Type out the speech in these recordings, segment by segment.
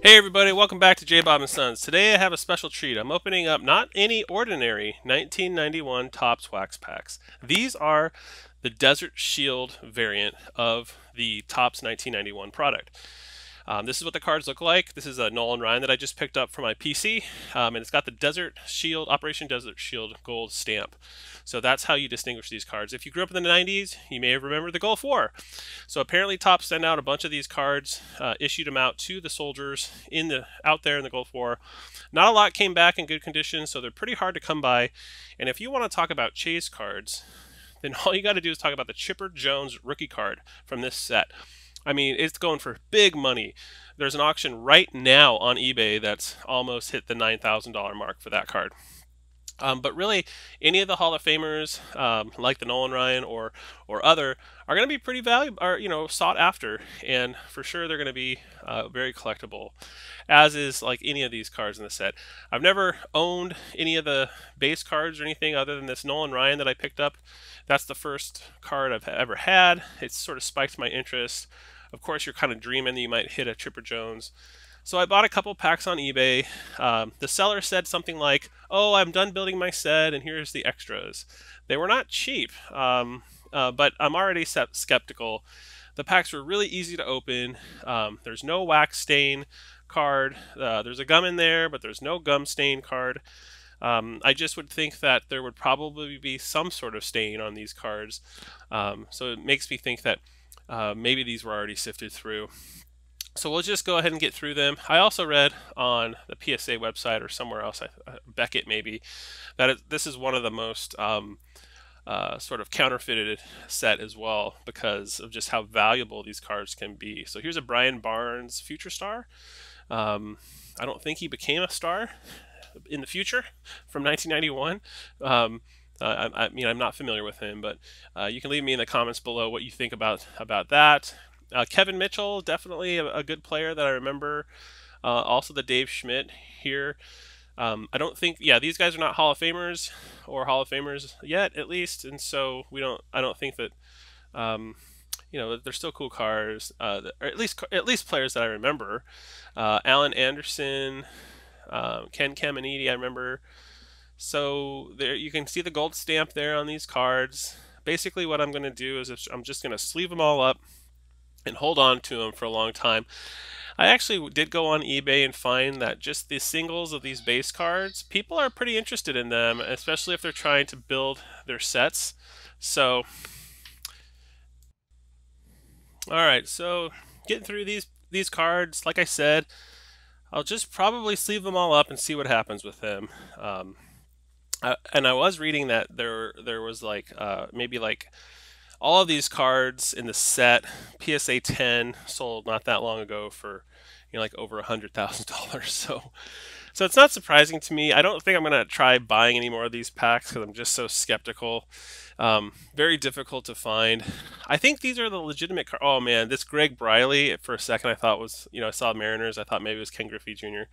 Hey everybody, welcome back to J Bob and Sons. Today I have a special treat. I'm opening up not any ordinary 1991 Topps Wax Packs. These are the Desert Shield variant of the Topps 1991 product. This is what the cards look like. This is a Nolan Ryan that I just picked up for my PC, and it's got the Desert Shield, Operation Desert Shield gold stamp. So that's how you distinguish these cards. If you grew up in the 90s, you may have remembered the Gulf War. So apparently Topps sent out a bunch of these cards, issued them out to the soldiers out there in the Gulf War. Not a lot came back in good condition, so they're pretty hard to come by. And if you want to talk about chase cards, then all you got to do is talk about the Chipper Jones rookie card from this set. I mean, it's going for big money. There's an auction right now on eBay that's almost hit the $9,000 mark for that card. But really, any of the Hall of Famers, like the Nolan Ryan or other, are going to be pretty valuable, or sought after, and for sure they're going to be very collectible, as is like any of these cards in the set. I've never owned any of the base cards or anything other than this Nolan Ryan that I picked up. That's the first card I've ever had. It's sort of spiked my interest. Of course, you're kind of dreaming that you might hit a Chipper Jones. So I bought a couple packs on eBay. The seller said something like, "Oh, I'm done building my set, and here's the extras." They were not cheap, but I'm already skeptical. The packs were really easy to open. There's no wax stain card. There's a gum in there, but there's no gum stain card. I just would think that there would probably be some sort of stain on these cards. So it makes me think that maybe these were already sifted through. So we'll just go ahead and get through them. I also read on the PSA website or somewhere else, Beckett maybe, that this is one of the most sort of counterfeited set as well because of just how valuable these cards can be. So here's a Brian Barnes Future Star. I don't think he became a star in the future from 1991. I mean, I'm not familiar with him, but you can leave me in the comments below what you think about that. Kevin Mitchell, definitely a good player that I remember. Also the Dave Schmidt here. I don't think, yeah, these guys are not Hall of Famers or Hall of Famers yet, at least, and so I don't think that, they're still cool cars, or at least players that I remember. Alan Anderson, Ken Caminiti, I remember. So there you can see the gold stamp there on these cards. Basically, what I'm going to do is I'm just going to sleeve them all up and hold on to them for a long time. I actually did go on eBay and find that just the singles of these base cards, people are pretty interested in them, especially if they're trying to build their sets. So, all right, so getting through these cards, like I said, I'll just probably sleeve them all up and see what happens with them. And I was reading that there was like maybe like all of these cards in the set, PSA 10 sold not that long ago for like over $100,000. So it's not surprising to me. I don't think I'm gonna try buying any more of these packs because I'm just so skeptical. Very difficult to find. I think these are the legitimate cards. Oh man, this Greg Briley for a second I thought was, I saw Mariners. I thought maybe it was Ken Griffey Jr.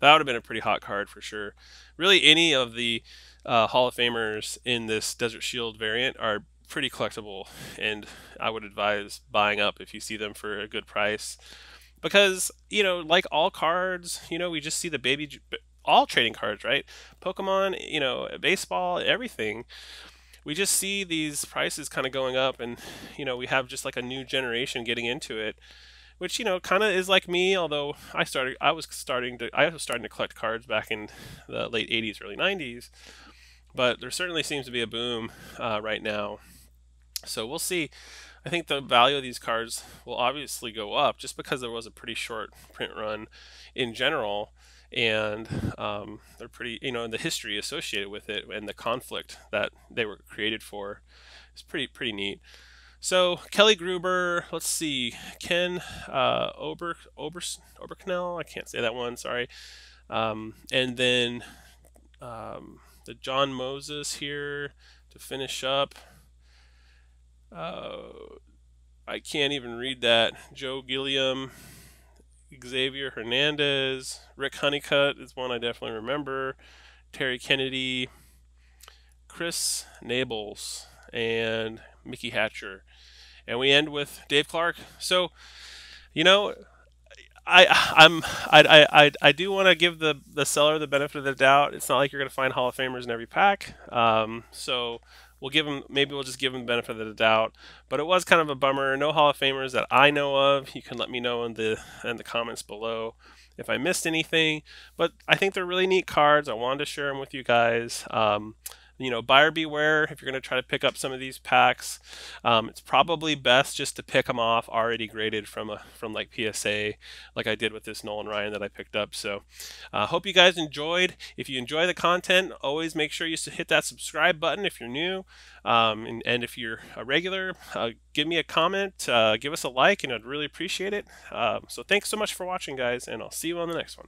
That would have been a pretty hot card for sure. Really, any of the Hall of Famers in this Desert Shield variant are pretty collectible, and I would advise buying up if you see them for a good price. Because, like all cards, we just see all trading cards, right? Pokemon, baseball, everything. We just see these prices kind of going up, and, we have just like a new generation getting into it, which, kind of is like me, although I was starting to collect cards back in the late 80s, early 90s. But there certainly seems to be a boom right now. So we'll see. I think the value of these cards will obviously go up just because there was a pretty short print run in general, and they're pretty, the history associated with it and the conflict that they were created for is pretty neat. So Kelly Gruber, let's see, Ken Oberknell, I can't say that one, sorry, and then the John Moses here to finish up. I can't even read that. Joe Gilliam, Xavier Hernandez, Rick Honeycutt is one I definitely remember. Terry Kennedy, Chris Nables, and Mickey Hatcher. And we end with Dave Clark. So, you know, I do want to give the seller the benefit of the doubt. It's not like you're going to find Hall of Famers in every pack. So we'll give them, maybe we'll just give them the benefit of the doubt. But it was kind of a bummer. No Hall of Famers that I know of. You can let me know in the comments below if I missed anything. But I think they're really neat cards. I wanted to share them with you guys. Buyer beware if you're going to try to pick up some of these packs. It's probably best just to pick them off already graded from like PSA, like I did with this Nolan Ryan that I picked up. So hope you guys enjoyed. If you enjoy the content, always make sure you hit that subscribe button if you're new. And if you're a regular, give me a comment, give us a like, and I'd really appreciate it. So thanks so much for watching, guys, and I'll see you on the next one.